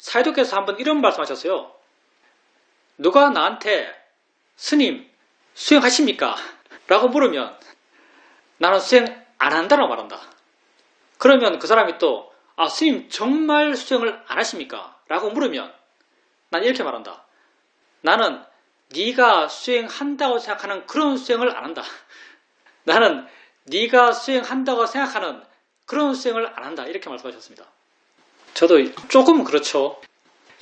사이도께서 한번 이런 말씀하셨어요. 누가 나한테 스님 수행하십니까? 라고 물으면 나는 수행 안 한다라고 말한다. 그러면 그 사람이 또 스님 정말 수행을 안 하십니까? 라고 물으면 난 이렇게 말한다. 나는 네가 수행한다고 생각하는 그런 수행을 안 한다. 나는 네가 수행한다고 생각하는 그런 수행을 안 한다. 이렇게 말씀하셨습니다. 저도 조금은 그렇죠.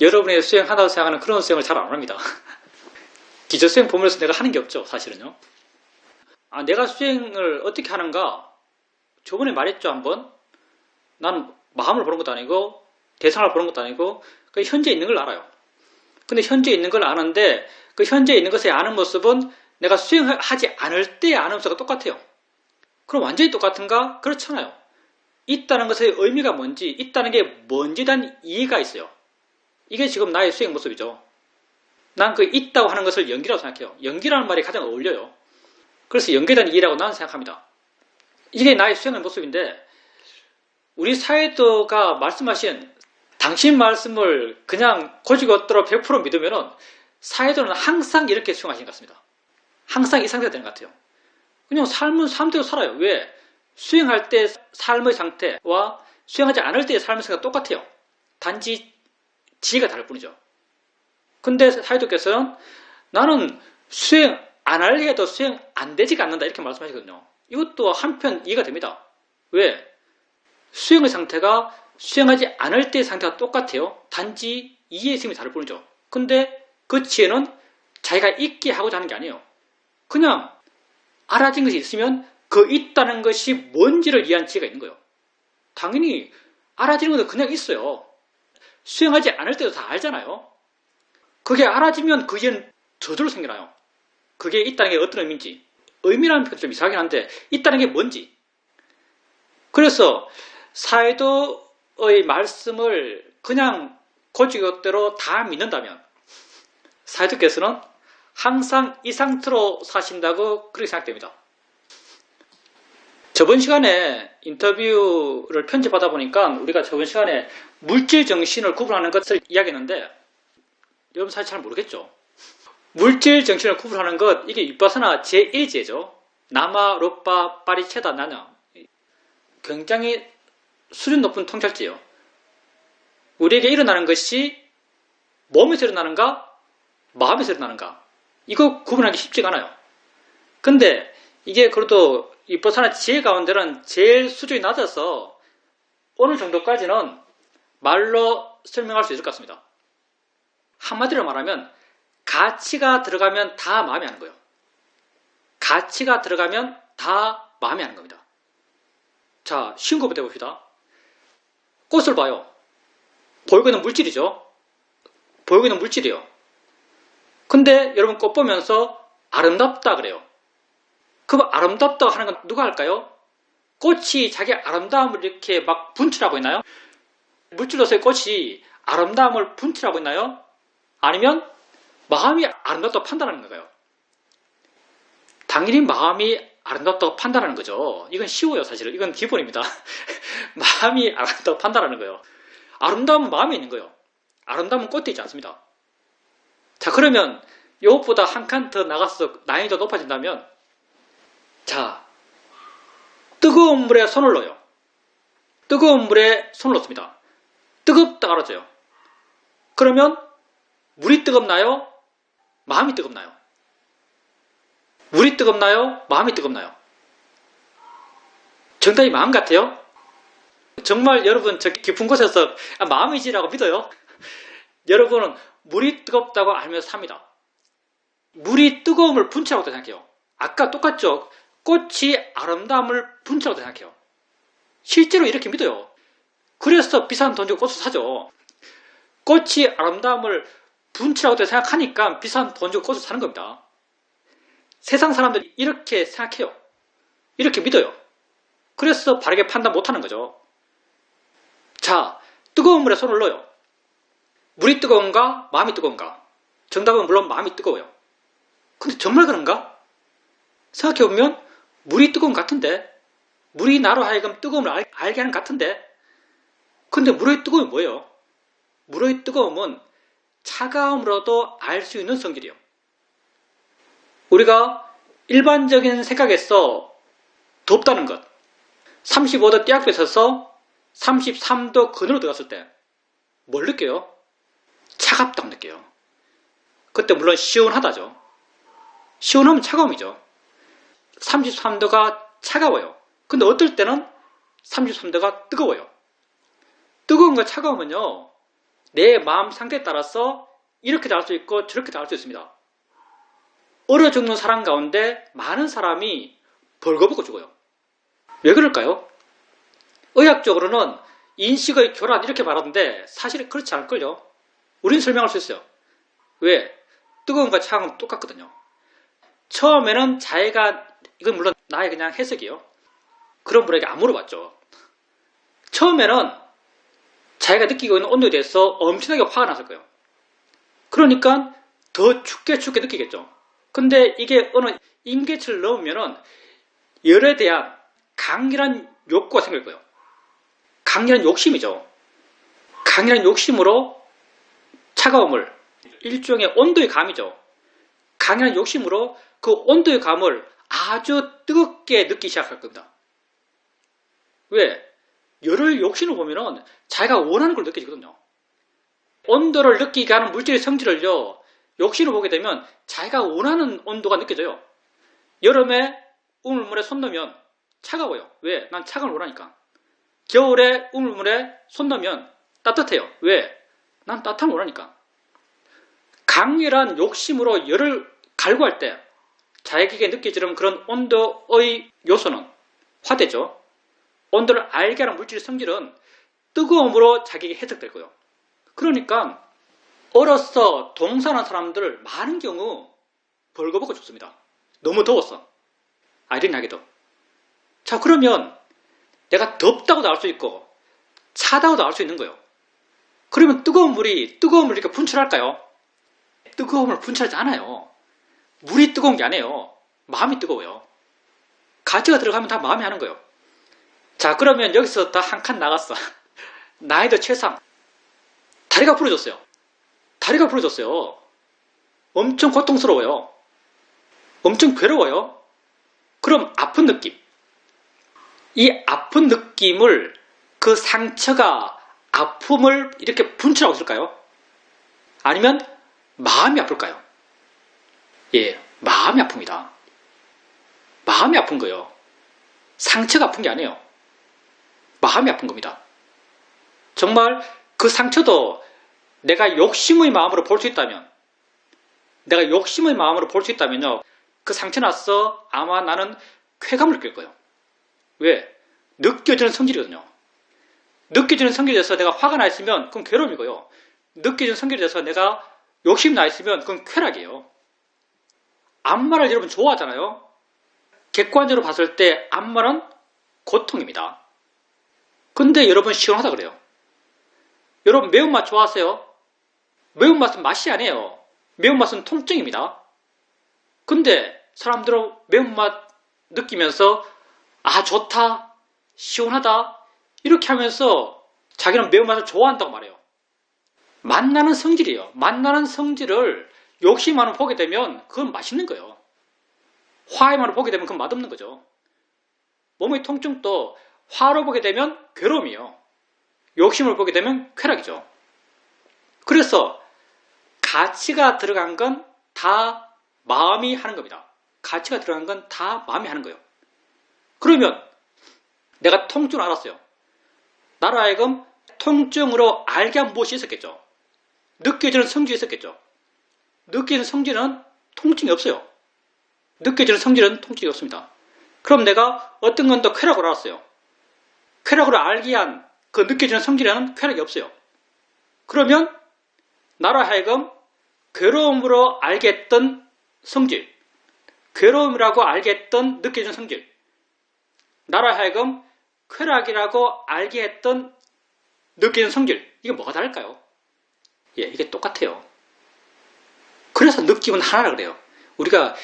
여러분이 수행한다고 생각하는 그런 수행을 잘 안 합니다. 기저수행 보면서 내가 하는 게 없죠. 사실은요. 내가 수행을 어떻게 하는가? 저번에 말했죠. 한번. 나는 마음을 보는 것도 아니고 대상을 보는 것도 아니고 현재 있는 걸 알아요. 근데 현재 있는 걸 아는데 그 현재 있는 것에 아는 모습은 내가 수행하지 않을 때의 아는 모습과 똑같아요. 그럼 완전히 똑같은가? 그렇잖아요. 있다는 것의 의미가 뭔지, 있다는 게 뭔지에 대한 이해가 있어요. 이게 지금 나의 수행 모습이죠. 난 그 있다고 하는 것을 연기라고 생각해요. 연기라는 말이 가장 어울려요. 그래서 연기에 대한 이해라고 나는 생각합니다. 이게 나의 수행의 모습인데 우리 사회도가 말씀하신 당신 말씀을 그냥 고지고대로 100% 믿으면은 사회도는 항상 이렇게 수행하시는 것 같습니다. 항상 이 상태가 되는 것 같아요. 그냥 삶은 삶대로 살아요. 왜? 수행할 때 삶의 상태와 수행하지 않을 때의 삶의 상태가 똑같아요. 단지 지혜가 다를 뿐이죠. 근데 사회도께서는 나는 수행 안 하려 해도 수행 안 되지가 않는다 이렇게 말씀하시거든요. 이것도 한편 이해가 됩니다. 왜? 수행의 상태가 수행하지 않을 때의 상태가 똑같아요. 단지 이해의 심이 다를 뿐이죠. 근데 그 지혜는 자기가 있게 하고자 하는 게 아니에요. 그냥 알아진 것이 있으면 그 있다는 것이 뭔지를 이해한 지혜가 있는 거예요. 당연히 알아지는 것도 그냥 있어요. 수행하지 않을 때도 다 알잖아요. 그게 알아지면 그게 저절로 생겨나요. 그게 있다는 게 어떤 의미인지. 의미라는 표현이 좀 이상하긴 한데 있다는 게 뭔지. 그래서 사회도의 말씀을 그냥 고지고대로 다 믿는다면 사회도께서는 항상 이 상태로 사신다고 그렇게 생각됩니다. 저번 시간에 인터뷰를 편집하다 보니까 우리가 저번 시간에 물질 정신을 구분하는 것을 이야기했는데 여러분 사실 잘 모르겠죠. 물질 정신을 구분하는 것 이게 윗바사나 제1제죠. 나마, 로빠, 파리체다, 나냐. 굉장히 수준 높은 통찰제예요. 우리에게 일어나는 것이 몸에서 일어나는가 마음에서 일어나는가 이거 구분하기 쉽지가 않아요. 근데 이게 그래도 윗바사나 지혜 가운데는 제일 수준이 낮아서 어느 정도까지는 말로 설명할 수 있을 것 같습니다. 한마디로 말하면 가치가 들어가면 다 마음에 하는 거예요. 가치가 들어가면 다 마음에 하는 겁니다. 자, 쉬운 것부터 해봅시다. 꽃을 봐요. 보이고 있는 물질이죠. 보이고 있는 물질이에요. 근데 여러분 꽃 보면서 아름답다 그래요. 그럼 아름답다고 하는 건 누가 할까요? 꽃이 자기 아름다움을 이렇게 막 분출하고 있나요? 물질로서의 꽃이 아름다움을 분출하고 있나요? 아니면 마음이 아름답다고 판단하는 거예요. 당연히 마음이 아름답다고 판단하는 거죠. 이건 쉬워요, 사실은. 이건 기본입니다. 마음이 아름답다고 판단하는 거예요. 아름다움은 마음에 있는 거예요. 아름다움은 꽃에 있지 않습니다. 자, 그러면 이것보다 한 칸 더 나가서 난이도가 높아진다면 자, 뜨거운 물에 손을 넣어요. 뜨거운 물에 손을 넣습니다. 뜨겁다 알아져요. 그러면 물이 뜨겁나요? 마음이 뜨겁나요? 물이 뜨겁나요? 마음이 뜨겁나요? 정답이 마음 같아요? 정말 여러분 저 깊은 곳에서 마음이지라고 믿어요? 여러분은 물이 뜨겁다고 알면서 삽니다. 물이 뜨거움을 분출하고 생각해요. 아까 똑같죠? 꽃이 아름다움을 분출하고 생각해요. 실제로 이렇게 믿어요. 그래서 비싼 돈 주고 꽃을 사죠. 꽃이 아름다움을 분출하고 생각하니까 비싼 돈 주고 꽃을 사는 겁니다. 세상 사람들이 이렇게 생각해요. 이렇게 믿어요. 그래서 바르게 판단 못하는 거죠. 자, 뜨거운 물에 손을 넣어요. 물이 뜨거운가? 마음이 뜨거운가? 정답은 물론 마음이 뜨거워요. 근데 정말 그런가? 생각해보면 물이 뜨거운 것 같은데 물이 나로 하여금 뜨거움을 알게 하는 것 같은데 근데 물의 뜨거움이 뭐예요? 물의 뜨거움은 차가움으로도 알 수 있는 성질이요. 우리가 일반적인 생각에서 덥다는 것, 35도 띠약볕에 서서 33도 근으로 들어갔을 때 뭘 느껴요? 차갑다고 느껴요. 그때 물론 시원하다죠. 시원하면 차가움이죠. 33도가 차가워요. 근데 어떨 때는 33도가 뜨거워요. 뜨거움과 차가움은요, 내 마음 상태에 따라서 이렇게 다를 수 있고 저렇게 다를 수 있습니다. 얼어 죽는 사람 가운데 많은 사람이 벌거벗고 죽어요. 왜 그럴까요? 의학적으로는 인식의 교란 이렇게 말하는데 사실 그렇지 않을걸요. 우린 설명할 수 있어요. 왜? 뜨거움과 차가움은 똑같거든요. 처음에는 자기가, 이건 물론 나의 그냥 해석이요. 그런 분에게 안 물어봤죠. 처음에는 자기가 느끼고 있는 온도에 대해서 엄청나게 화가 났을 거예요. 그러니까 더 춥게 느끼겠죠. 근데 이게 어느 임계치를 넘으면은 열에 대한 강렬한 욕구가 생길 거예요. 강렬한 욕심이죠. 강렬한 욕심으로 차가움을, 일종의 온도의 감이죠. 강렬한 욕심으로 그 온도의 감을 아주 뜨겁게 느끼기 시작할 겁니다. 왜? 열을 욕심을 보면은 자기가 원하는 걸 느껴지거든요. 온도를 느끼게 하는 물질의 성질을요, 욕심을 보게 되면 자기가 원하는 온도가 느껴져요. 여름에 우물물에 손 넣으면 차가워요. 왜? 난 차가움을 원하니까. 겨울에 우물물에 손 넣으면 따뜻해요. 왜? 난 따뜻함을 원하니까. 강렬한 욕심으로 열을 갈구할 때 자기에게 느껴지는 그런 온도의 요소는 화대죠. 온도를 알게 하는 물질의 성질은 뜨거움으로 자기에게 해석될 거예요. 그러니까 얼어서 동산한 사람들 많은 경우 벌거벗고 죽습니다. 너무 더웠어. 아이러니하게도. 자, 그러면 내가 덥다고도 알 수 있고 차다고도 알 수 있는 거예요. 그러면 뜨거움을 이렇게 분출할까요? 뜨거움을 분출하지 않아요. 물이 뜨거운 게 아니에요. 마음이 뜨거워요. 가치가 들어가면 다 마음이 하는 거예요. 자, 그러면 여기서 다 한 칸 나갔어. 난이도 최상. 다리가 부러졌어요. 엄청 고통스러워요. 엄청 괴로워요. 그럼 아픈 느낌. 이 아픈 느낌을, 그 상처가 아픔을 이렇게 분출하고 있을까요? 아니면 마음이 아플까요? 예, 마음이 아픕니다. 마음이 아픈 거예요. 상처가 아픈 게 아니에요. 마음이 아픈 겁니다. 정말 그 상처도 내가 욕심의 마음으로 볼 수 있다면, 그 상처 나서 아마 나는 쾌감을 느낄 거예요. 왜? 느껴지는 성질이거든요. 느껴지는 성질이 돼서 내가 화가 나 있으면 그건 괴로움이고요. 느껴지는 성질이 돼서 내가 욕심이 나 있으면 그건 쾌락이에요. 안마를 여러분 좋아하잖아요. 객관적으로 봤을 때 안마는 고통입니다. 근데 여러분 시원하다 그래요. 여러분 매운맛 좋아하세요? 매운맛은 맛이 아니에요. 매운맛은 통증입니다. 근데 사람들은 매운맛 느끼면서 아 좋다, 시원하다 이렇게 하면서 자기는 매운맛을 좋아한다고 말해요. 맛나는 성질이에요. 맛나는 성질을 욕심만을 보게 되면 그건 맛있는 거예요. 화에만 보게 되면 그건 맛없는 거죠. 몸의 통증도 화로 보게 되면 괴로움이에요. 욕심을 보게 되면 쾌락이죠. 그래서 가치가 들어간 건 다 마음이 하는 겁니다. 가치가 들어간 건 다 마음이 하는 거예요. 그러면 내가 통증을 알았어요. 나로 하여금 통증으로 알게 한 무엇이 있었겠죠. 느껴지는 성질이 있었겠죠. 느껴지는 성질은 통증이 없어요. 느껴지는 성질은 통증이 없습니다. 그럼 내가 어떤 건 더 쾌락으로 알았어요. 쾌락으로 알게 한 그 느껴지는 성질에는 쾌락이 없어요. 그러면 나로 하여금 괴로움으로 알겠던 성질, 괴로움이라고 알겠던 느껴지는 성질, 나로 하여금 쾌락이라고 알게 했던 느껴지는 성질, 이게 뭐가 다를까요? 예, 이게 똑같아요. 그래서 느낌은 하나라 그래요. 우리가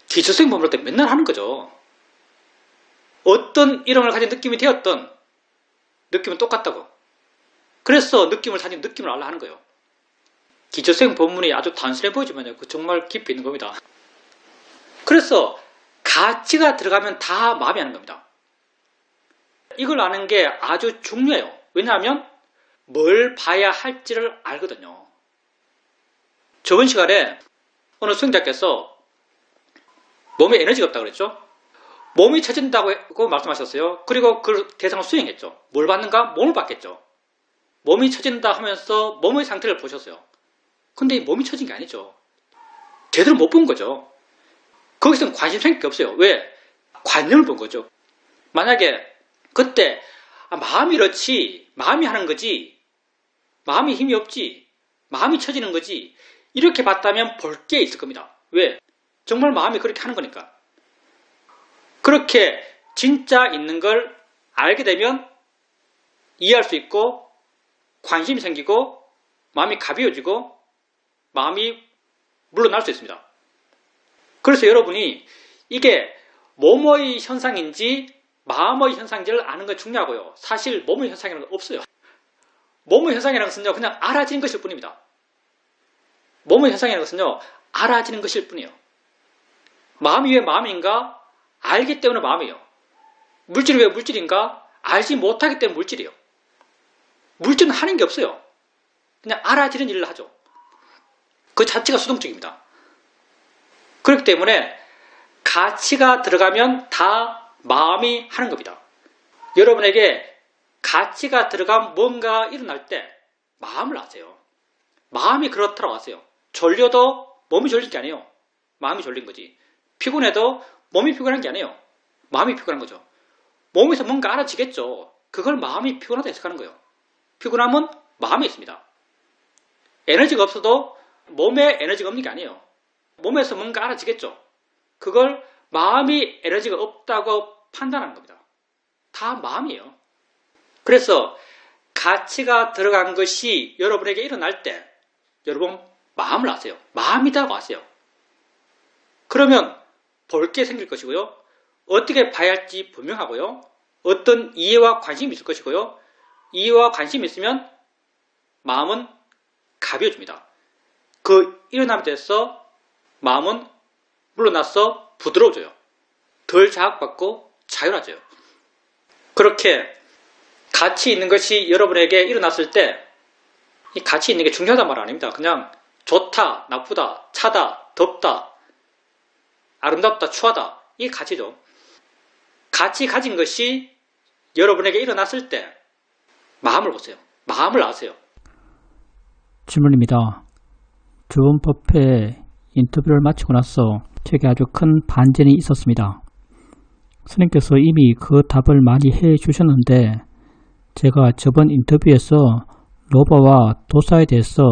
기초생 법을 할 때 맨날 하는 거죠. 어떤 이름을 가진 느낌이 되었던 느낌은 똑같다고. 그래서 느낌을 사진 느낌을 알라 하는 거예요. 기초생 본문이 아주 단순해 보이지만요. 그 정말 깊이 있는 겁니다. 그래서 가치가 들어가면 다 마음이 하는 겁니다. 이걸 아는 게 아주 중요해요. 왜냐하면 뭘 봐야 할지를 알거든요. 저번 시간에 어느 수행자께서 몸에 에너지가 없다고 그랬죠. 몸이 처진다고 말씀하셨어요. 그리고 그 대상을 수행했죠. 뭘 받는가? 몸을 받겠죠. 몸이 처진다 하면서 몸의 상태를 보셨어요. 근데 이 몸이 처진 게 아니죠. 제대로 못 본 거죠. 거기서는 관심 생길 게 없어요. 왜? 관념을 본 거죠. 만약에 그때 마음이 이렇지, 마음이 하는 거지, 마음이 힘이 없지, 마음이 처지는 거지, 이렇게 봤다면 볼 게 있을 겁니다. 왜? 정말 마음이 그렇게 하는 거니까. 그렇게 진짜 있는 걸 알게 되면 이해할 수 있고 관심이 생기고 마음이 가벼워지고 마음이 물러날 수 있습니다. 그래서 여러분이 이게 몸의 현상인지 마음의 현상인지를 아는 건 중요하고요. 사실 몸의 현상이라는 건 없어요. 몸의 현상이라는 것은요, 그냥 알아지는 것일 뿐입니다. 몸의 현상이라는 것은요, 알아지는 것일 뿐이에요. 마음이 왜 마음인가? 알기 때문에 마음이에요. 물질이 왜 물질인가? 알지 못하기 때문에 물질이에요. 물질은 하는 게 없어요. 그냥 알아지는 일을 하죠. 그 자체가 수동적입니다. 그렇기 때문에 가치가 들어가면 다 마음이 하는 겁니다. 여러분에게 가치가 들어간 뭔가 일어날 때 마음을 아세요. 마음이 그렇다고 아세요. 졸려도 몸이 졸린 게 아니에요. 마음이 졸린 거지. 피곤해도 몸이 피곤한 게 아니에요. 마음이 피곤한 거죠. 몸에서 뭔가 알아지겠죠. 그걸 마음이 피곤하다 해석하는 거예요. 피곤함은 마음에 있습니다. 에너지가 없어도 몸에 에너지가 없는 게 아니에요. 몸에서 뭔가 알아지겠죠. 그걸 마음이 에너지가 없다고 판단하는 겁니다. 다 마음이에요. 그래서 가치가 들어간 것이 여러분에게 일어날 때 여러분 마음을 아세요. 마음이라고 아세요. 그러면 볼 게 생길 것이고요. 어떻게 봐야 할지 분명하고요. 어떤 이해와 관심이 있을 것이고요. 이해와 관심이 있으면 마음은 가벼워집니다. 그 일어남에 대해서 마음은 물러나서 부드러워져요. 덜 자극받고 자유로워져요. 그렇게 가치 있는 것이 여러분에게 일어났을 때 이 가치 있는 게 중요하단 말 아닙니다. 그냥 좋다, 나쁘다, 차다, 덥다, 아름답다, 추하다. 이게 가치죠. 가치 가진 것이 여러분에게 일어났을 때 마음을 보세요. 마음을 아세요. 질문입니다. 주원법회 인터뷰를 마치고 나서 제게 아주 큰 반전이 있었습니다. 스님께서 이미 그 답을 많이 해주셨는데 제가 저번 인터뷰에서 로바와 도사에 대해서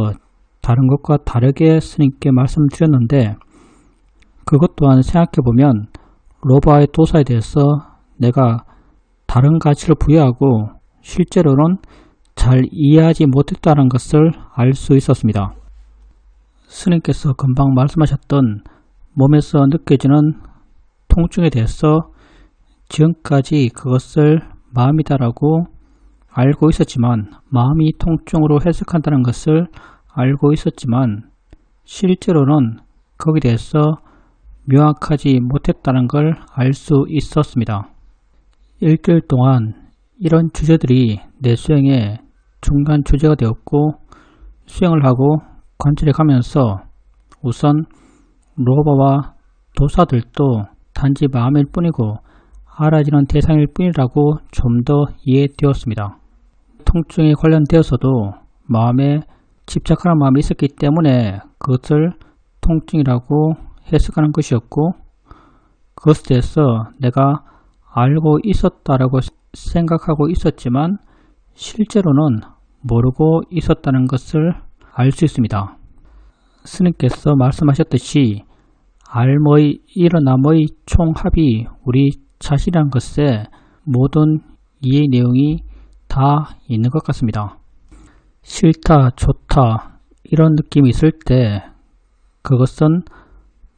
다른 것과 다르게 스님께 말씀드렸는데 그것 또한 생각해보면 로바의 도사에 대해서 내가 다른 가치를 부여하고 실제로는 잘 이해하지 못했다는 것을 알 수 있었습니다. 스님께서 금방 말씀하셨던 몸에서 느껴지는 통증에 대해서 지금까지 그것을 마음이다라고 알고 있었지만 마음이 통증으로 해석한다는 것을 알고 있었지만 실제로는 거기에 대해서 명확하지 못했다는 걸 알 수 있었습니다. 일주일 동안 이런 주제들이 내 수행의 중간 주제가 되었고 수행을 하고 관찰해 가면서 우선 로바와 도사들도 단지 마음일 뿐이고 알아지는 대상일 뿐이라고 좀 더 이해되었습니다. 통증에 관련되어서도 마음에 집착하는 마음이 있었기 때문에 그것을 통증이라고 해석하는 것이었고 그것에 대해서 내가 알고 있었다라고 생각하고 있었지만 실제로는 모르고 있었다는 것을 알 수 있습니다. 스님께서 말씀하셨듯이 알의 일어남의 총합이 우리 자신이라는 것에 모든 이해 내용이 다 있는 것 같습니다. 싫다, 좋다 이런 느낌이 있을 때 그것은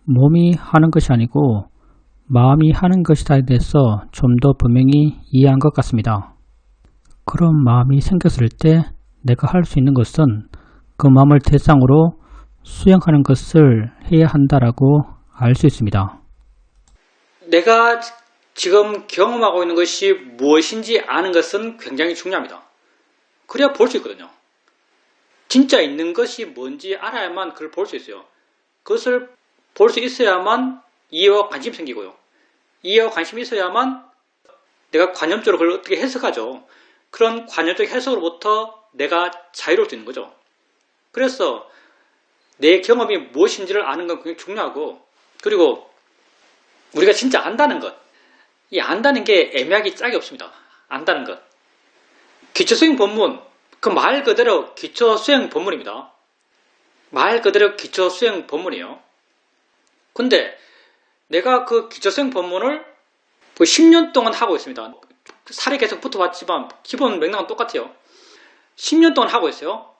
몸이 하는 것이 아니고 마음이 하는 것이다에 대해서 좀 더 분명히 이해한 것 같습니다. 그런 마음이 생겼을 때 내가 할 수 있는 것은 그 마음을 대상으로 수행하는 것을 해야 한다라고 알 수 있습니다. 내가 지금 경험하고 있는 것이 무엇인지 아는 것은 굉장히 중요합니다. 그래야 볼 수 있거든요. 진짜 있는 것이 뭔지 알아야만 그걸 볼 수 있어요. 그것을 볼 수 있어야만 이해와 관심이 생기고요. 이해와 관심이 있어야만 내가 관념적으로 그걸 어떻게 해석하죠. 그런 관념적 해석으로부터 내가 자유로울 수 있는 거죠. 그래서 내 경험이 무엇인지를 아는 건 굉장히 중요하고, 그리고 우리가 진짜 안다는 것, 이 안다는 게 애매하기 짝이 없습니다. 안다는 것. 기초수행 법문, 그 말 그대로 기초수행 법문입니다. 말 그대로 기초수행 법문이에요. 근데 내가 그 기초수행 법문을 10년 동안 하고 있습니다. 살이 계속 붙어봤지만 기본 맥락은 똑같아요. 10년 동안 하고 있어요.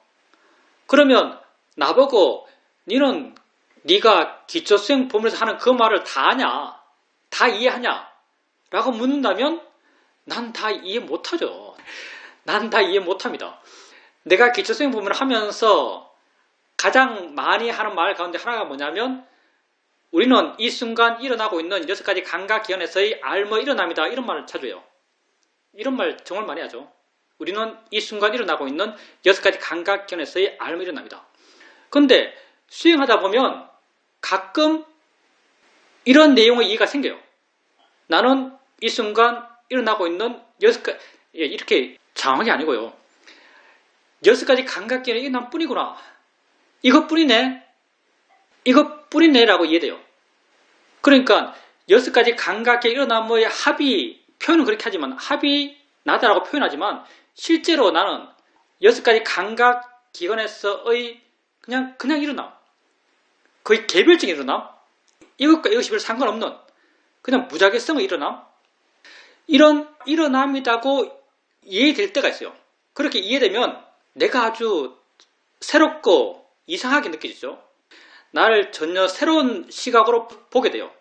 그러면 나보고 니는 네가 기초수행 법문에서 하는 그 말을 다 아냐? 다 이해하냐? 라고 묻는다면 난 다 이해 못하죠. 난 다 이해 못합니다. 내가 기초수행 법문을 하면서 가장 많이 하는 말 가운데 하나가 뭐냐면, 우리는 이 순간 일어나고 있는 6가지 감각기관에서의 알모 일어납니다. 이런 말을 자주 해요. 이런 말 정말 많이 하죠. 우리는 이 순간 일어나고 있는 6가지 감각기관에서의 알모 일어납니다. 근데 수행하다 보면 가끔 이런 내용의 이해가 생겨요. 나는 이 순간 일어나고 있는 6가지, 이렇게 장황이 아니고요. 6가지 감각기관이 일어난 뿐이구나. 이것뿐이네. 이것뿐이네라고 이해돼요. 그러니까 6가지 감각기관이 일어남의 합이, 표현은 그렇게 하지만, 합이 나다라고 표현하지만 실제로 나는 6가지 감각기관에서의 그냥 일어남, 거의 개별적인 일어남, 이것과 이것이 별 상관없는 그냥 무작위성의 일어남, 이런 일어남이라고 이해될 때가 있어요. 그렇게 이해되면 내가 아주 새롭고 이상하게 느껴지죠. 나를 전혀 새로운 시각으로 보게 돼요.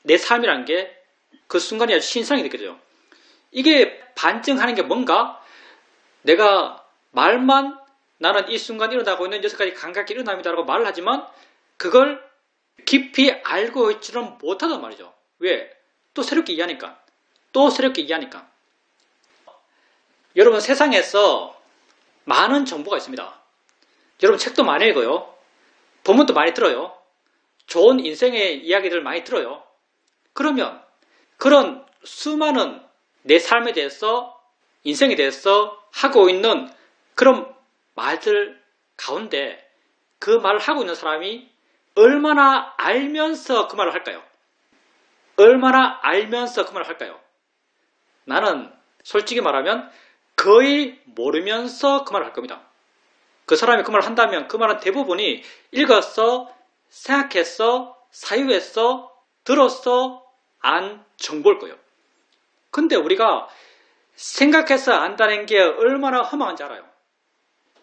내 삶이란 게 그 순간이 아주 신선하게 느껴져요. 이게 반증하는 게 뭔가, 내가 말만 나는 이 순간 일어나고 있는 6가지 감각이 일어납니다라고 말을 하지만 그걸 깊이 알고 있지는 못하단 말이죠. 왜? 또 새롭게 이해하니까. 여러분, 세상에서 많은 정보가 있습니다. 여러분, 책도 많이 읽어요. 본문도 많이 들어요. 좋은 인생의 이야기들 많이 들어요. 그러면 그런 수많은 내 삶에 대해서, 인생에 대해서 하고 있는 그런 말들 가운데 그 말을 하고 있는 사람이 얼마나 알면서 그 말을 할까요? 얼마나 알면서 그 말을 할까요? 나는 솔직히 말하면 거의 모르면서 그 말을 할 겁니다. 그 사람이 그 말을 한다면 그 말은 대부분이 읽었어, 생각했어, 사유했어, 들었어, 안 정보일 거예요. 근데 우리가 생각해서 안다는 게 얼마나 허망한지 알아요.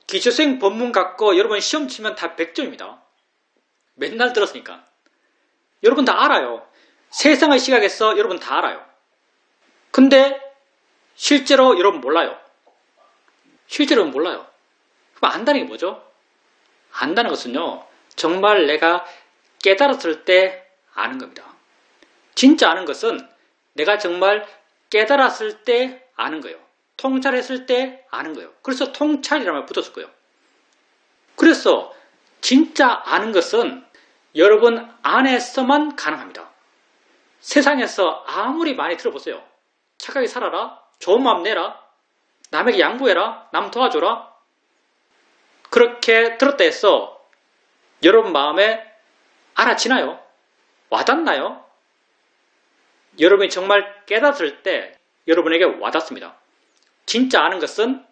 기초수행 법문 갖고 여러분 시험 치면 다 100점입니다. 맨날 들었으니까. 여러분 다 알아요. 세상의 시각에서 여러분 다 알아요. 근데 실제로 여러분 몰라요. 그럼 안다는 게 뭐죠? 안다는 것은요, 정말 내가 깨달았을 때 아는 겁니다. 진짜 아는 것은 내가 정말 깨달았을 때 아는 거예요. 통찰했을 때 아는 거예요. 그래서 통찰이라는 말 붙었을 거예요. 그래서 진짜 아는 것은 여러분 안에서만 가능합니다. 세상에서 아무리 많이 들어보세요. 착하게 살아라, 좋은 마음 내라, 남에게 양보해라, 남 도와줘라, 그렇게 들었다 해서 여러분 마음에 알아지나요? 와닿나요? 여러분이 정말 깨닫을 때 여러분에게 와닿습니다. 진짜 아는 것은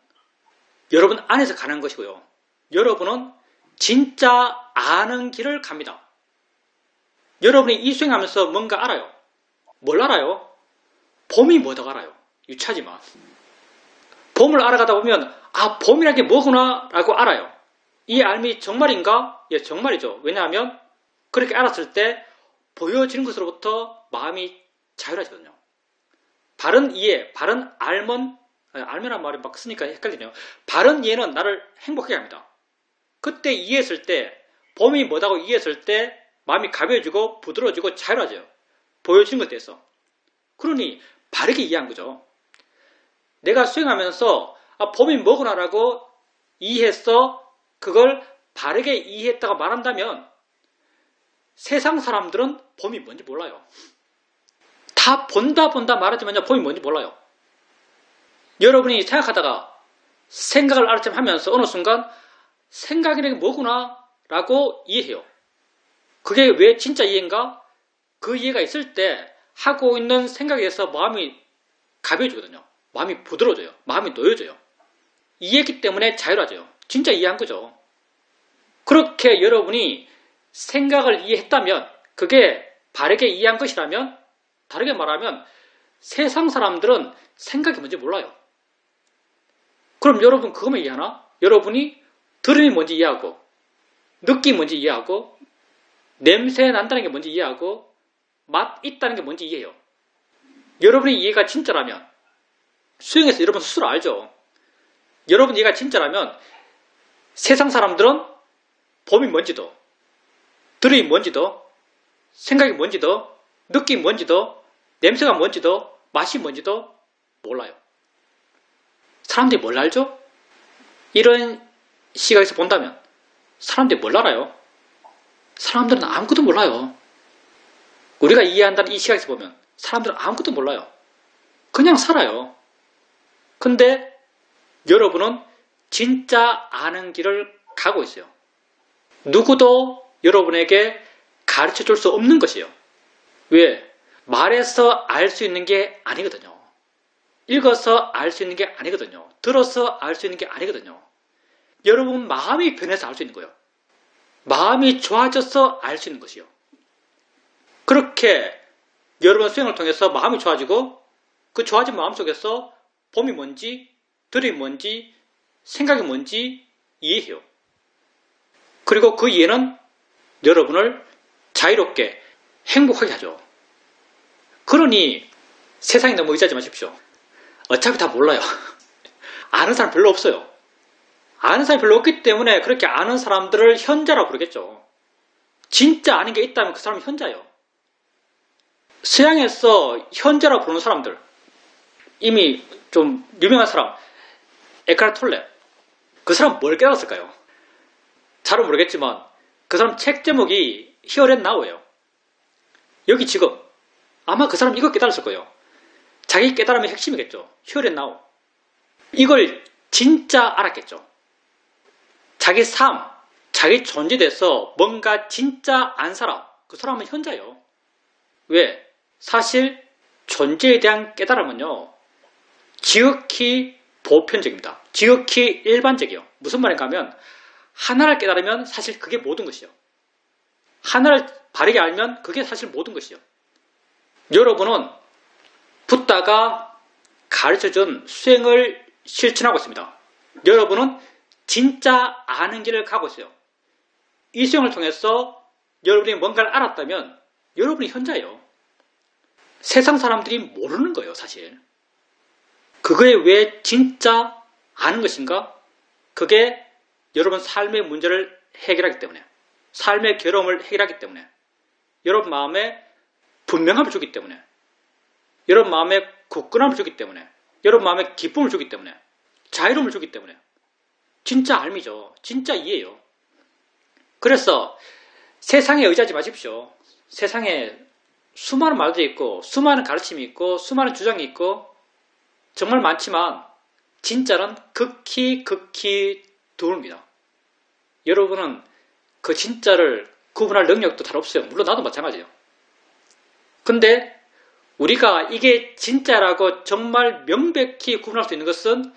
여러분 안에서 가는 것이고요. 여러분은 진짜 아는 길을 갑니다. 여러분이 이 수행하면서 뭔가 알아요. 뭘 알아요? 봄이 뭐다 알아요. 유차지만. 봄을 알아가다 보면 봄이라는 게 뭐구나 라고 알아요. 이 알미 정말인가? 예, 정말이죠. 왜냐하면 그렇게 알았을 때 보여지는 것으로부터 마음이 자유로워지거든요. 바른 이해, 바른 알면 알면한 말이 막 쓰니까 헷갈리네요. 바른 이해는 나를 행복하게 합니다. 그때 이해했을 때, 봄이 뭐다고 이해했을 때 마음이 가벼워지고 부드러워지고 자유로워져요. 보여지는 것에 대해서. 그러니 바르게 이해한 거죠. 내가 수행하면서 봄이 뭐구나라고 이해해서 그걸 바르게 이해했다고 말한다면 세상 사람들은 봄이 뭔지 몰라요. 다 본다 말하지만 봄이 뭔지 몰라요. 여러분이 생각하다가 생각을 알아채 하면서 어느 순간 생각이라는 게 뭐구나 라고 이해해요. 그게 왜 진짜 이해인가? 그 이해가 있을 때 하고 있는 생각에 대해서 마음이 가벼워지거든요. 마음이 부드러워져요. 마음이 놓여져요. 이해했기 때문에 자유로워져요. 진짜 이해한 거죠. 그렇게 여러분이 생각을 이해했다면 그게 바르게 이해한 것이라면 다르게 말하면 세상 사람들은 생각이 뭔지 몰라요. 그럼 여러분 그거만 이해하나? 여러분이 들음이 뭔지 이해하고 느낌이 뭔지 이해하고 냄새 난다는 게 뭔지 이해하고 맛 있다는 게 뭔지 이해해요. 여러분의 이해가 진짜라면 수행해서 여러분 스스로 알죠. 여러분 이해가 진짜라면 세상 사람들은 봄이 뭔지도 들음이 뭔지도 생각이 뭔지도 느낌이 뭔지도 냄새가 뭔지도 맛이 뭔지도 몰라요. 사람들이 뭘 알죠? 이런 시각에서 본다면 사람들이 뭘 알아요? 사람들은 아무것도 몰라요. 우리가 이해한다는 이 시각에서 보면 사람들은 아무것도 몰라요. 그냥 살아요. 근데 여러분은 진짜 아는 길을 가고 있어요. 누구도 여러분에게 가르쳐 줄 수 없는 것이에요. 왜? 말해서 알 수 있는 게 아니거든요. 읽어서 알 수 있는 게 아니거든요. 들어서 알 수 있는 게 아니거든요. 여러분 마음이 변해서 알 수 있는 거예요. 마음이 좋아져서 알 수 있는 것이요. 그렇게 여러분 수행을 통해서 마음이 좋아지고 그 좋아진 마음 속에서 봄이 뭔지, 들이 뭔지, 생각이 뭔지 이해해요. 그리고 그 이해는 여러분을 자유롭게 행복하게 하죠. 그러니 세상에 너무 의지하지 마십시오. 어차피 다 몰라요. 아는 사람 별로 없어요. 아는 사람이 별로 없기 때문에 그렇게 아는 사람들을 현자라고 부르겠죠. 진짜 아는 게 있다면 그 사람은 현자예요. 서양에서 현자라고 부르는 사람들, 이미 좀 유명한 사람, 에카르톨레, 그 사람 뭘 깨달았을까요? 잘은 모르겠지만 그 사람 책 제목이 Here and Now예요. 여기 지금. 아마 그 사람 이거 깨달았을 거예요. 자기 깨달음의 핵심이겠죠. Here and Now. 이걸 진짜 알았겠죠. 자기 삶, 자기 존재에 대해서 뭔가 진짜 안 사람, 그 사람은 현자예요. 왜? 사실 존재에 대한 깨달음은요, 지극히 보편적입니다. 지극히 일반적이요. 무슨 말인가 하면 하나를 깨달으면 사실 그게 모든 것이요. 하나를 바르게 알면 그게 사실 모든 것이요. 여러분은 붓다가 가르쳐준 수행을 실천하고 있습니다. 여러분은 진짜 아는 길을 가고 있어요. 이 수행을 통해서 여러분이 뭔가를 알았다면 여러분이 현자예요. 세상 사람들이 모르는 거예요, 사실. 그거에 왜 진짜 아는 것인가? 그게 여러분 삶의 문제를 해결하기 때문에, 삶의 괴로움을 해결하기 때문에, 여러분 마음에 분명함을 주기 때문에, 여러분 마음에 굳건함을 주기 때문에, 여러분 마음에 기쁨을 주기 때문에, 자유로움을 주기 때문에, 진짜 알미죠. 진짜 이해요. 그래서 세상에 의지하지 마십시오. 세상에 수많은 말들이 있고, 수많은 가르침이 있고, 수많은 주장이 있고, 정말 많지만 진짜는 극히 드뭅니다. 여러분은 그 진짜를 구분할 능력도 잘 없어요. 물론 나도 마찬가지예요. 근데 우리가 이게 진짜라고 정말 명백히 구분할 수 있는 것은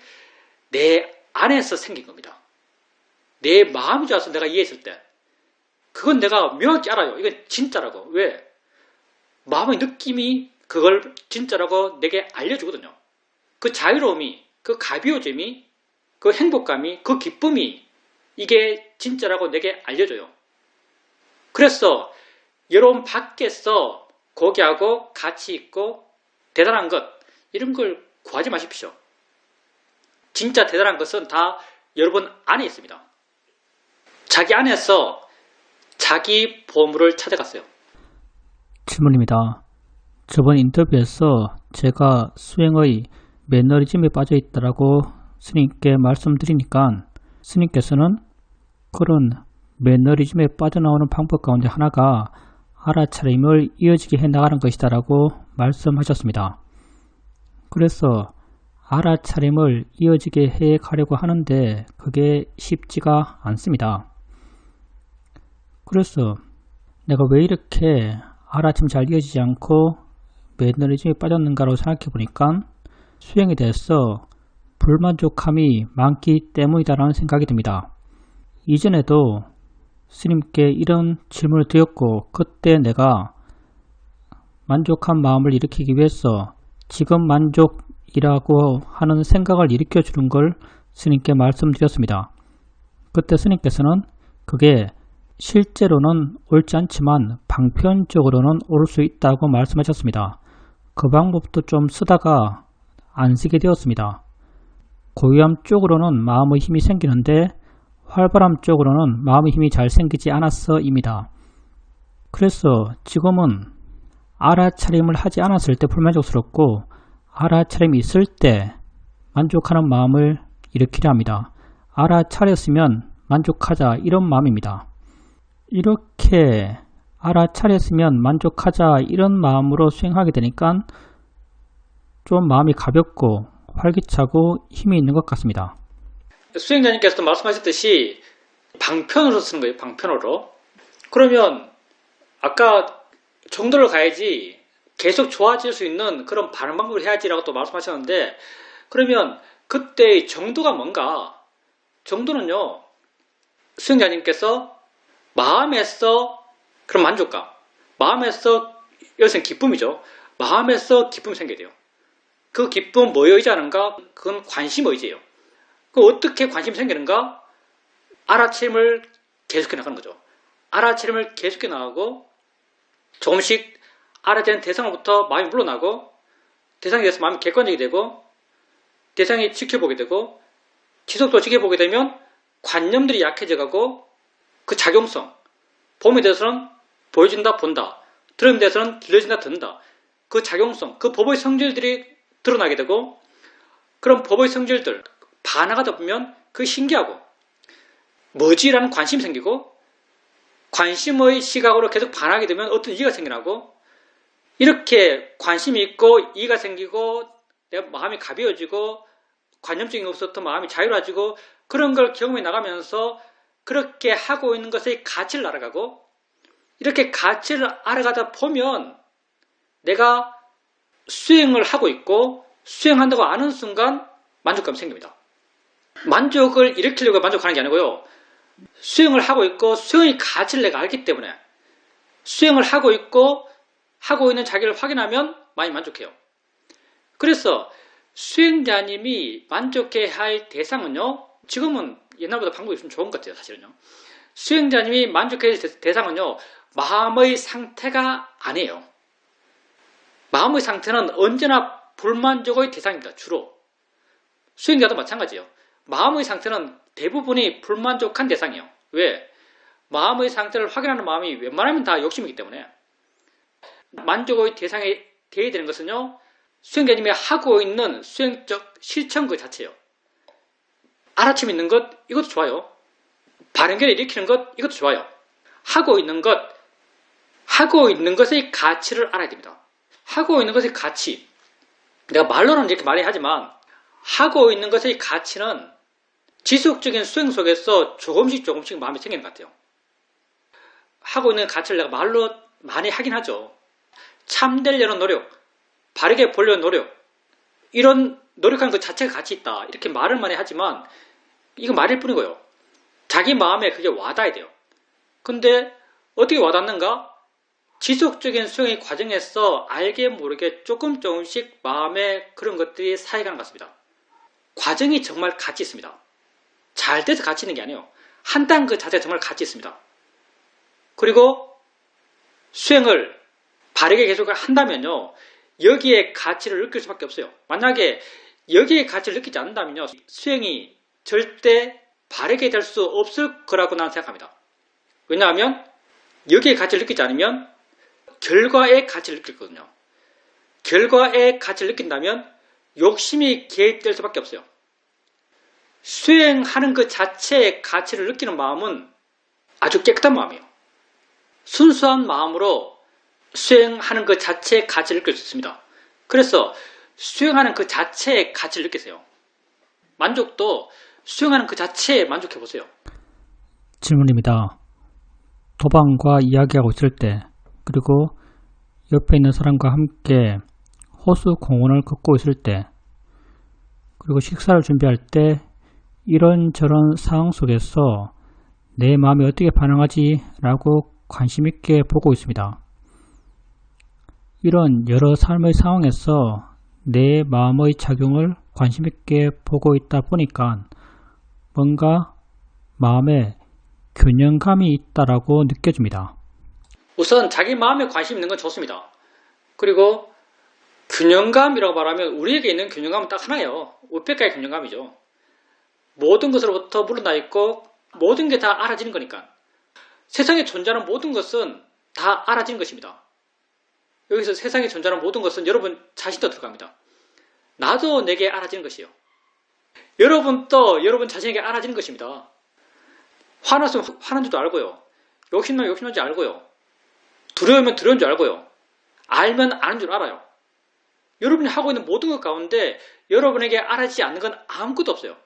내 안에서 생긴 겁니다. 내 마음이 좋아서 내가 이해했을 때 그건 내가 명확히 알아요. 이건 진짜라고. 왜? 마음의 느낌이 그걸 진짜라고 내게 알려주거든요. 그 자유로움이, 그 가벼워짐이, 그 행복감이, 그 기쁨이 이게 진짜라고 내게 알려줘요. 그래서 여러분 밖에서 고귀하고 가치 있고 대단한 것 이런 걸 구하지 마십시오. 진짜 대단한 것은 다 여러분 안에 있습니다. 자기 안에서 자기 보물을 찾아갔어요. 질문입니다. 저번 인터뷰에서 제가 수행의 매너리즘에 빠져 있다라고 스님께 말씀드리니까 스님께서는 그런 매너리즘에 빠져나오는 방법 가운데 하나가 알아차림을 이어지게 해나가는 것이다라고 말씀하셨습니다. 그래서 알아차림을 이어지게 해가려고 하는데 그게 쉽지가 않습니다. 그래서 내가 왜 이렇게 알아차림이 잘 이어지지 않고 매너리즘에 빠졌는가로 생각해 보니까 수행에 대해서 불만족함이 많기 때문이다라는 생각이 듭니다. 이전에도 스님께 이런 질문을 드렸고 그때 내가 만족한 마음을 일으키기 위해서 지금 만족이라고 하는 생각을 일으켜 주는 걸 스님께 말씀드렸습니다. 그때 스님께서는 그게 실제로는 옳지 않지만 방편적으로는 옳을 수 있다고 말씀하셨습니다. 그 방법도 좀 쓰다가 안 쓰게 되었습니다. 고요함 쪽으로는 마음의 힘이 생기는데 활발함 쪽으로는 마음의 힘이 잘 생기지 않았어입니다. 그래서 지금은 알아차림을 하지 않았을 때 불만족스럽고 알아차림이 있을 때 만족하는 마음을 일으키려 합니다. 알아차렸으면 만족하자 이런 마음입니다. 이렇게 알아차렸으면 만족하자 이런 마음으로 수행하게 되니까 좀 마음이 가볍고 활기차고 힘이 있는 것 같습니다. 수행자님께서도 말씀하셨듯이 방편으로 쓰는 거예요. 방편으로. 그러면 아까 정도를 가야지 계속 좋아질 수 있는 그런 바른 방법을 해야지라고 또 말씀하셨는데 그러면 그때의 정도가 뭔가? 정도는요. 수행자님께서 마음에서 그런 만족감, 마음에서 여기서는 기쁨이죠. 마음에서 기쁨이 생겨야 돼요. 그 기쁨은 뭐에 의지하는가? 그건 관심 의지예요. 그 어떻게 관심이 생기는가? 알아차림을 계속해 나가는 거죠. 알아차림을 계속해 나가고 조금씩 알아차리는 대상으로부터 마음이 물러나고 대상에 대해서 마음이 객관적이 되고 대상이 지켜보게 되고 지속적으로 지켜보게 되면 관념들이 약해져가고 그 작용성, 봄에 대해서는 보여진다, 본다. 들음에 대해서는 들려진다, 듣는다. 그 작용성, 그 법의 성질들이 드러나게 되고 그런 법의 성질들 반화하다 보면 그 신기하고 뭐지라는 관심이 생기고 관심의 시각으로 계속 반하게 되면 어떤 이해가 생겨나고 이렇게 관심이 있고 이해가 생기고 내 마음이 가벼워지고 관념적인 것부터 마음이 자유로워지고 그런 걸 경험해 나가면서 그렇게 하고 있는 것의 가치를 알아가고 이렇게 가치를 알아가다 보면 내가 수행을 하고 있고 수행한다고 아는 순간 만족감이 생깁니다. 만족을 일으키려고 만족하는 게 아니고요. 수행을 하고 있고 수행의 가치를 내가 알기 때문에 수행을 하고 있고 하고 있는 자기를 확인하면 많이 만족해요. 그래서 수행자님이 만족해야 할 대상은요. 지금은 옛날보다 방법이 좀 좋은 것 같아요. 사실은요. 수행자님이 만족해야 할 대상은요. 마음의 상태가 아니에요. 마음의 상태는 언제나 불만족의 대상입니다. 주로. 수행자도 마찬가지예요. 마음의 상태는 대부분이 불만족한 대상이에요. 왜? 마음의 상태를 확인하는 마음이 웬만하면 다 욕심이기 때문에 만족의 대상이 되어야 되는 것은요. 수행자님이 하고 있는 수행적 실천 그 자체예요. 알아침 있는 것 이것도 좋아요. 발연결을 일으키는 것 이것도 좋아요. 하고 있는 것의 가치를 알아야 됩니다. 하고 있는 것의 가치. 내가 말로는 이렇게 말해야 하지만 하고 있는 것의 가치는 지속적인 수행 속에서 조금씩 마음이 생기는 것 같아요. 하고 있는 가치를 내가 말로 많이 하긴 하죠. 참되려는 노력, 바르게 보려는 노력, 이런 노력하는 것 자체가 가치 있다. 이렇게 말을 많이 하지만 이거 말일 뿐이고요. 자기 마음에 그게 와닿아야 돼요. 근데 어떻게 와닿는가? 지속적인 수행의 과정에서 알게 모르게 조금씩 마음에 그런 것들이 쌓여가는 것 같습니다. 과정이 정말 가치 있습니다. 잘 돼서 가치 있는 게 아니에요. 한 단 그 자체가 정말 가치 있습니다. 그리고 수행을 바르게 계속 한다면요. 여기에 가치를 느낄 수밖에 없어요. 만약에 여기에 가치를 느끼지 않는다면요, 수행이 절대 바르게 될 수 없을 거라고 나는 생각합니다. 왜냐하면 여기에 가치를 느끼지 않으면 결과의 가치를 느낄 거거든요. 결과의 가치를 느낀다면 욕심이 개입될 수밖에 없어요. 수행하는 그 자체의 가치를 느끼는 마음은 아주 깨끗한 마음이에요. 순수한 마음으로 수행하는 그 자체의 가치를 느낄 수 있습니다. 그래서 수행하는 그 자체의 가치를 느끼세요. 만족도 수행하는 그 자체에 만족해보세요. 질문입니다. 도방과 이야기하고 있을 때, 그리고 옆에 있는 사람과 함께 호수 공원을 걷고 있을 때, 그리고 식사를 준비할 때 이런저런 상황 속에서 내 마음이 어떻게 반응하지? 라고 관심 있게 보고 있습니다. 이런 여러 삶의 상황에서 내 마음의 작용을 관심 있게 보고 있다 보니까 뭔가 마음에 균형감이 있다라고 느껴집니다. 우선 자기 마음에 관심 있는 건 좋습니다. 그리고 균형감이라고 말하면 우리에게 있는 균형감은 딱 하나예요. 우백가의 균형감이죠. 모든 것으로부터 물러나 있고 모든 게 다 알아지는 거니까. 세상에 존재하는 모든 것은 다 알아지는 것입니다. 여기서 세상에 존재하는 모든 것은 여러분 자신도 들어갑니다. 나도 내게 알아지는 것이요. 여러분도 여러분 자신에게 알아지는 것입니다. 화났으면 화난 줄도 알고요. 욕심나면 욕심난 줄 알고요. 두려우면 두려운 줄 알고요. 알면 아는 줄 알아요. 여러분이 하고 있는 모든 것 가운데 여러분에게 알아지지 않는 건 아무것도 없어요.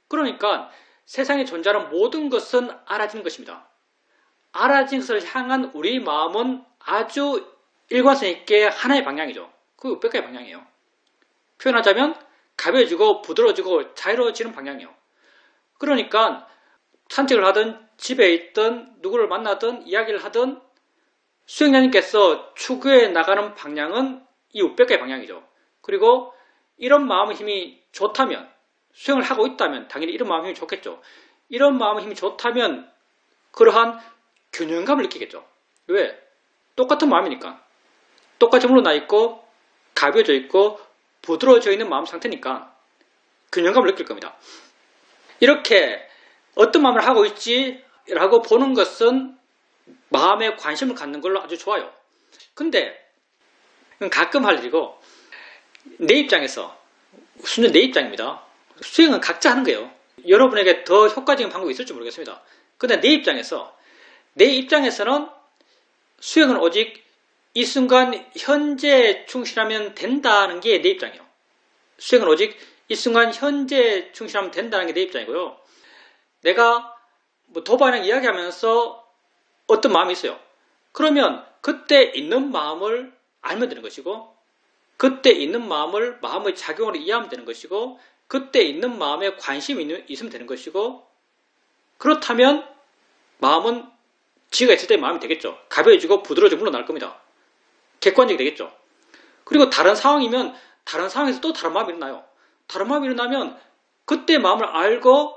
그러니까 세상에 존재하는 모든 것은 알아지는 것입니다. 알아진 것을 향한 우리 마음은 아주 일관성 있게 하나의 방향이죠. 그 우백가의 방향이에요. 표현하자면 가벼워지고 부드러워지고 자유로워지는 방향이에요. 그러니까 산책을 하든 집에 있든 누구를 만나든 이야기를 하든 수행자님께서 추구해 나가는 방향은 이 우백가의 방향이죠. 그리고 이런 마음의 힘이 좋다면, 수행을 하고 있다면 당연히 이런 마음의 힘이 좋겠죠. 이런 마음의 힘이 좋다면 그러한 균형감을 느끼겠죠. 왜? 똑같은 마음이니까. 똑같이 물러나 있고 가벼워져 있고 부드러워져 있는 마음 상태니까 균형감을 느낄 겁니다. 이렇게 어떤 마음을 하고 있지라고 보는 것은 마음에 관심을 갖는 걸로 아주 좋아요. 근데 가끔 할 일이고 내 입장에서 순전 내 입장입니다. 수행은 각자 하는 거예요. 여러분에게 더 효과적인 방법이 있을지 모르겠습니다. 근데 내 입장에서는 수행은 오직 이 순간 현재에 충실하면 된다는 게 내 입장이에요. 수행은 오직 이 순간 현재에 충실하면 된다는 게 내 입장이고요. 내가 도반이랑 이야기하면서 어떤 마음이 있어요. 그러면 그때 있는 마음을 알면 되는 것이고, 그때 있는 마음의 작용으로 이해하면 되는 것이고, 그때 있는 마음에 관심이 있으면 되는 것이고, 그렇다면 마음은 지가 있을 때 마음이 되겠죠. 가벼워지고 부드러워지고 물러날 겁니다. 객관적이 되겠죠. 그리고 다른 상황이면 다른 상황에서 또 다른 마음이 일어나요. 다른 마음이 일어나면 그때 마음을 알고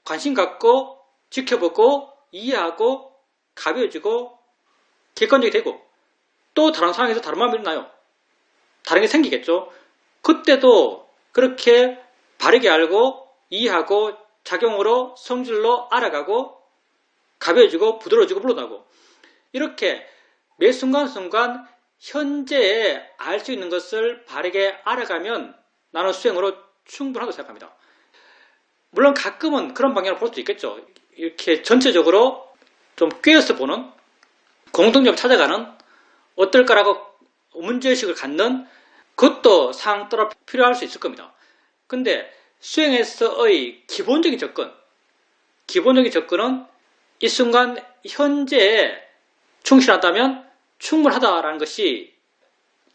관심 갖고 지켜보고 이해하고 가벼워지고 객관적이 되고 또 다른 상황에서 다른 마음이 일어나요. 다른 게 생기겠죠. 그때도 그렇게 바르게 알고 이해하고 작용으로 성질로 알아가고 가벼워지고 부드러워지고 물러나고 이렇게 매 순간순간 현재에 알 수 있는 것을 바르게 알아가면 나는 수행으로 충분하다고 생각합니다. 물론 가끔은 그런 방향으로 볼 수도 있겠죠. 이렇게 전체적으로 좀 꿰어서 보는, 공통점 찾아가는, 어떨까라고 문제의식을 갖는 그것도 상황 따라 필요할 수 있을 겁니다. 근데 수행에서의 기본적인 접근은 이 순간 현재에 충실하다면 충분하다라는 것이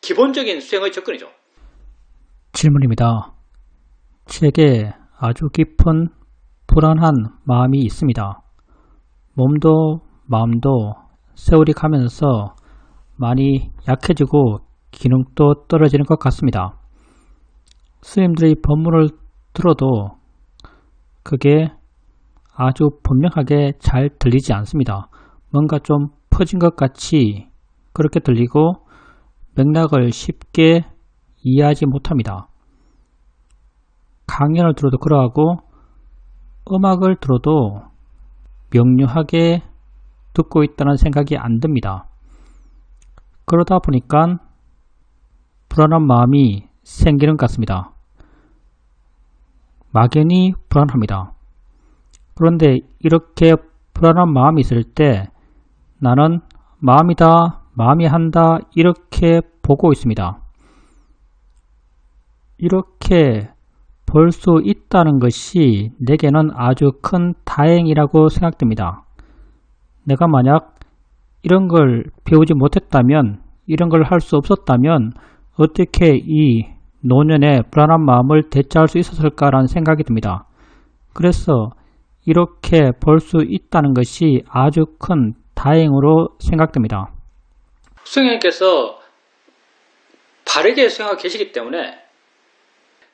기본적인 수행의 접근이죠. 질문입니다. 제게 아주 깊은 불안한 마음이 있습니다. 몸도 마음도 세월이 가면서 많이 약해지고 기능도 떨어지는 것 같습니다. 스님들의 법문을 들어도 그게 아주 분명하게 잘 들리지 않습니다. 뭔가 좀 퍼진 것 같이 그렇게 들리고 맥락을 쉽게 이해하지 못합니다. 강연을 들어도 그러하고 음악을 들어도 명료하게 듣고 있다는 생각이 안 듭니다. 그러다 보니까 불안한 마음이 생기는 것 같습니다. 막연히 불안합니다. 그런데 이렇게 불안한 마음이 있을 때 나는 마음이다, 마음이 한다 이렇게 보고 있습니다. 이렇게 볼 수 있다는 것이 내게는 아주 큰 다행이라고 생각됩니다. 내가 만약 이런 걸 배우지 못했다면, 이런 걸 할 수 없었다면 어떻게 이 노년의 불안한 마음을 대처할 수 있었을까라는 생각이 듭니다. 그래서 이렇게 볼 수 있다는 것이 아주 큰 다행으로 생각됩니다. 수행님께서 바르게 수행하고 계시기 때문에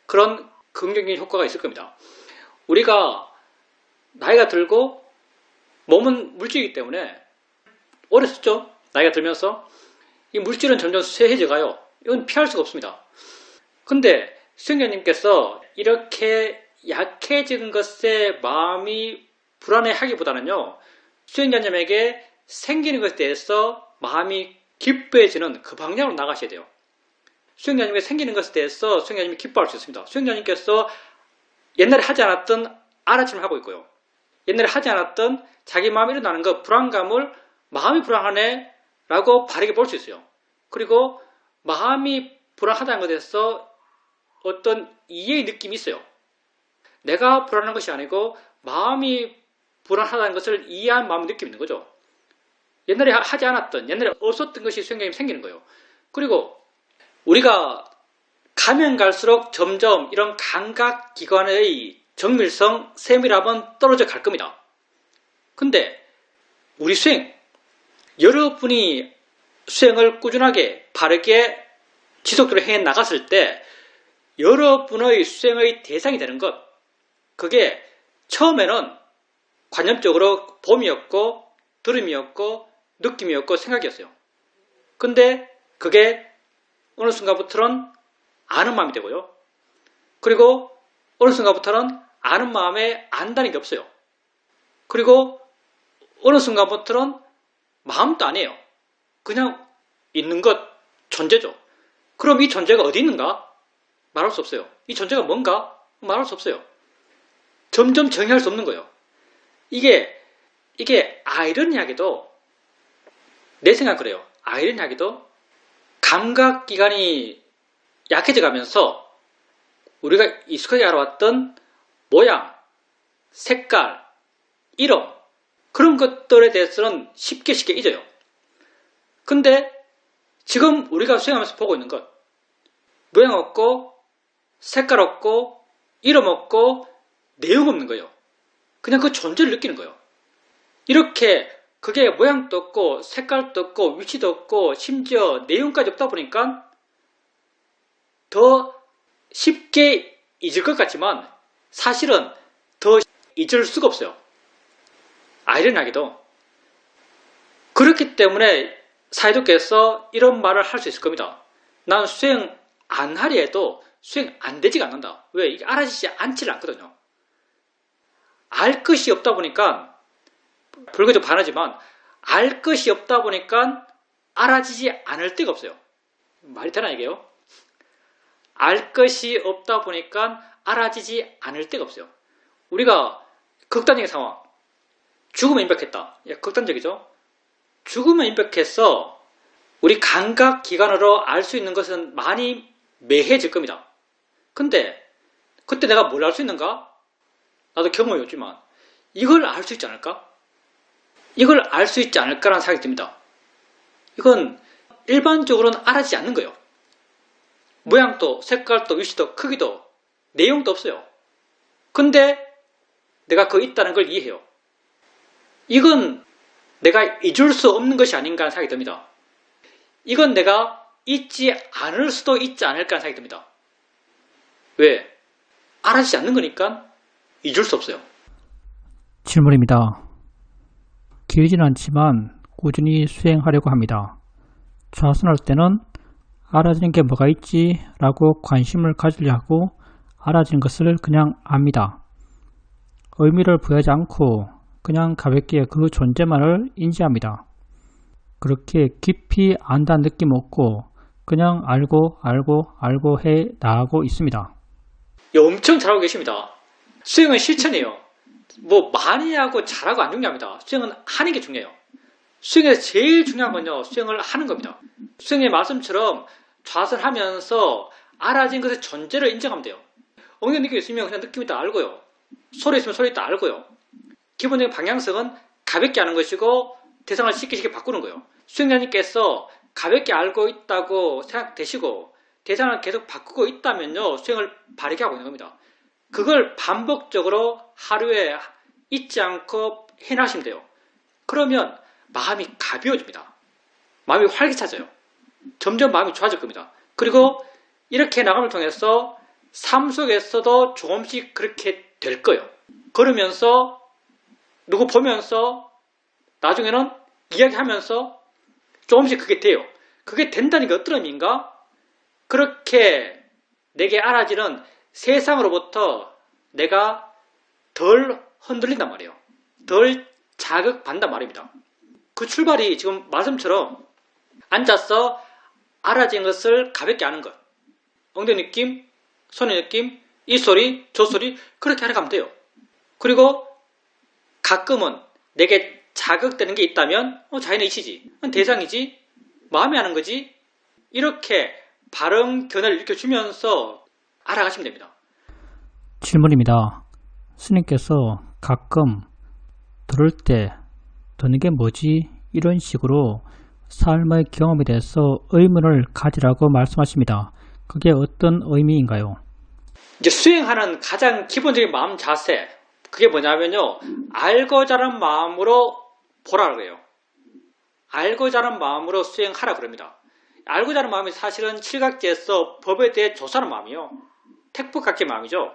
그런 긍정적인 효과가 있을 겁니다. 우리가 나이가 들고 몸은 물질이기 때문에 어렸었죠? 나이가 들면서 이 물질은 점점 쇠해져 가요. 이건 피할 수가 없습니다. 근데 수행자님께서 이렇게 약해진 것에 마음이 불안해하기보다는요, 수행자님에게 생기는 것에 대해서 마음이 기뻐해지는 그 방향으로 나가셔야 돼요. 수행자님에게 생기는 것에 대해서 수행자님이 기뻐할 수 있습니다. 수행자님께서 옛날에 하지 않았던 알아침을 하고 있고요. 옛날에 하지 않았던 자기 마음에 일어나는 것, 불안감을 마음이 불안하네 라고 바르게 볼 수 있어요. 그리고 마음이 불안하다는 것에 대해서 어떤 이해의 느낌이 있어요. 내가 불안한 것이 아니고 마음이 불안하다는 것을 이해한 마음의 느낌이 있는 거죠. 옛날에 하지 않았던, 옛날에 없었던 것이 수행자님이 생기는 거예요. 그리고 우리가 가면 갈수록 점점 이런 감각기관의 정밀성, 세밀함은 떨어져 갈 겁니다. 근데 우리 수행, 여러분이 수행을 꾸준하게 바르게 지속적으로 해 나갔을 때 여러분의 수행의 대상이 되는 것, 그게 처음에는 관념적으로 봄이었고 들음이었고 느낌이었고 생각이었어요. 근데 그게 어느 순간부터는 아는 마음이 되고요. 그리고 어느 순간부터는 아는 마음에 안다는 게 없어요. 그리고 어느 순간부터는 마음도 아니에요. 그냥 있는 것, 존재죠. 그럼 이 존재가 어디 있는가? 말할 수 없어요. 이 존재가 뭔가? 말할 수 없어요. 점점 정의할 수 없는 거예요. 이게 아이러니하게도, 내 생각 그래요. 아이러니하게도 감각기관이 약해져 가면서 우리가 익숙하게 알아왔던 모양, 색깔, 이름, 그런 것들에 대해서는 쉽게 잊어요. 근데 지금 우리가 수행하면서 보고 있는 것, 모양 없고 색깔 없고 이름 없고 내용 없는 거예요. 그냥 그 존재를 느끼는 거예요. 이렇게 그게 모양도 없고 색깔도 없고 위치도 없고 심지어 내용까지 없다 보니까 더 쉽게 잊을 것 같지만 사실은 더 잊을 수가 없어요. 아이러니하게도. 그렇기 때문에 사이도께서 이런 말을 할 수 있을 겁니다. 난 수행 안 하려 해도 수행 안 되지가 않는다. 왜? 이게 알아지지 않지를 않거든요. 알 것이 없다 보니까, 불교도 반하지만 알 것이 없다 보니까 알아지지 않을 데가 없어요. 말이 되나 이게요? 알 것이 없다 보니까 알아지지 않을 데가 없어요. 우리가 극단적인 상황, 죽음에 임박했다. 극단적이죠? 죽음에 임박해서 우리 감각기관으로 알 수 있는 것은 많이 매해질 겁니다. 근데 그때 내가 뭘 알 수 있는가? 나도 경험이 없지만 이걸 알 수 있지 않을까? 이걸 알 수 있지 않을까라는 생각이 듭니다. 이건 일반적으로는 알아지지 않는 거예요. 모양도 색깔도 위치도 크기도 내용도 없어요. 근데 내가 그 있다는 걸 이해해요. 이건 내가 잊을 수 없는 것이 아닌가 하는 생각이 듭니다. 이건 내가 잊지 않을 수도 있지 않을까 하는 생각이 듭니다. 왜? 알아지지 않는 거니까 잊을 수 없어요. 질문입니다. 길지는 않지만 꾸준히 수행하려고 합니다. 좌선할 때는 알아지는 게 뭐가 있지? 라고 관심을 가지려 하고 알아진 것을 그냥 압니다. 의미를 부여하지 않고 그냥 가볍게 그 존재만을 인지합니다. 그렇게 깊이 안다는 느낌 없고 그냥 알고 해 나가고 있습니다. 엄청 잘하고 계십니다. 수행은 실천이에요. 뭐 많이 하고 잘하고 안 중요합니다. 수행은 하는 게 중요해요. 수행에서 제일 중요한 건요, 수행을 하는 겁니다. 수행의 말씀처럼 좌선하면서 알아진 것의 존재를 인정하면 돼요. 엉덩이 느낌이 있으면 그냥 느낌이 다 알고요. 소리 있으면 소리 다 알고요. 기본적인 방향성은 가볍게 하는 것이고 대상을 쉽게 바꾸는 거예요. 수행자님께서 가볍게 알고 있다고 생각되시고 대상을 계속 바꾸고 있다면요, 수행을 바르게 하고 있는 겁니다. 그걸 반복적으로 하루에 잊지 않고 해나가시면 돼요. 그러면 마음이 가벼워집니다. 마음이 활기차져요. 점점 마음이 좋아질 겁니다. 그리고 이렇게 나감을 통해서 삶 속에서도 조금씩 그렇게 될 거예요. 걸으면서 누구 보면서 나중에는 이야기하면서 조금씩 그게 돼요. 그게 된다는 게 어떤 의미인가? 그렇게 내게 알아지는 세상으로부터 내가 덜 흔들린단 말이에요. 덜 자극받는단 말입니다. 그 출발이 지금 말씀처럼 앉아서 알아진 것을 가볍게 아는 것. 엉덩이 느낌, 손의 느낌, 이 소리, 저 소리 그렇게 하러 가면 돼요. 그리고 가끔은 내게 자극되는 게 있다면 자연의 이치지, 대상이지, 마음이 하는 거지, 이렇게 바른 견해를 일으켜주면서 알아가시면 됩니다. 질문입니다. 스님께서 가끔 들을 때 드는 게 뭐지? 이런 식으로 삶의 경험에 대해서 의문을 가지라고 말씀하십니다. 그게 어떤 의미인가요? 이제 수행하는 가장 기본적인 마음 자세, 그게 뭐냐면요, 알고자 하는 마음으로 보라 그래요. 알고자 하는 마음으로 수행하라 그럽니다. 알고자 하는 마음이 사실은 칠각지에서 법에 대해 조사하는 마음이요. 택법각지의 마음이죠.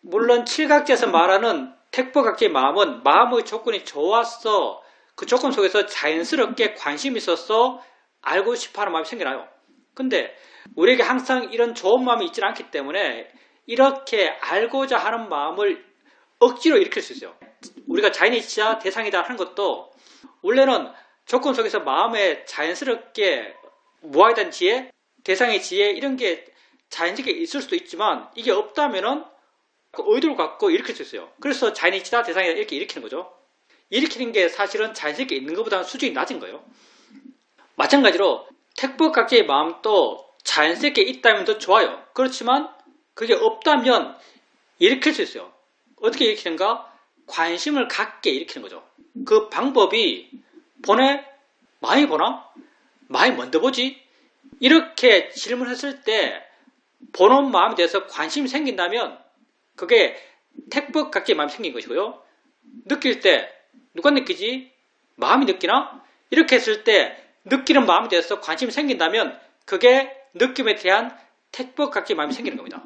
물론 칠각지에서 말하는 택법각지의 마음은 마음의 조건이 좋았어, 그 조건 속에서 자연스럽게 관심이 있어서 알고 싶어하는 마음이 생겨나요. 근데 우리에게 항상 이런 좋은 마음이 있지 않기 때문에 이렇게 알고자 하는 마음을 억지로 일으킬 수 있어요. 우리가 자연이치야 대상이다 하는 것도 원래는 조건 속에서 마음에 자연스럽게 모아있던 지혜, 대상의 지혜 이런 게 자연스럽게 있을 수도 있지만 이게 없다면은 그 의도를 갖고 일으킬 수 있어요. 그래서 자연이치다 대상이다 이렇게 일으키는 거죠. 일으키는 게 사실은 자연스럽게 있는 것보다는 수준이 낮은 거예요. 마찬가지로 택법각지의 마음도 자연스럽게 있다면 더 좋아요. 그렇지만 그게 없다면 일으킬 수 있어요. 어떻게 일으키는가? 관심을 갖게 일으키는 거죠. 그 방법이 보네? 많이 보나? 많이 먼저 보지? 이렇게 질문했을 때 보는 마음에 대해서 관심이 생긴다면 그게 택법각지의 마음이 생긴 것이고요. 느낄 때 누가 느끼지? 마음이 느끼나? 이렇게 했을 때 느끼는 마음에 대해서 관심이 생긴다면 그게 느낌에 대한 택법각지의 마음이 생기는 겁니다.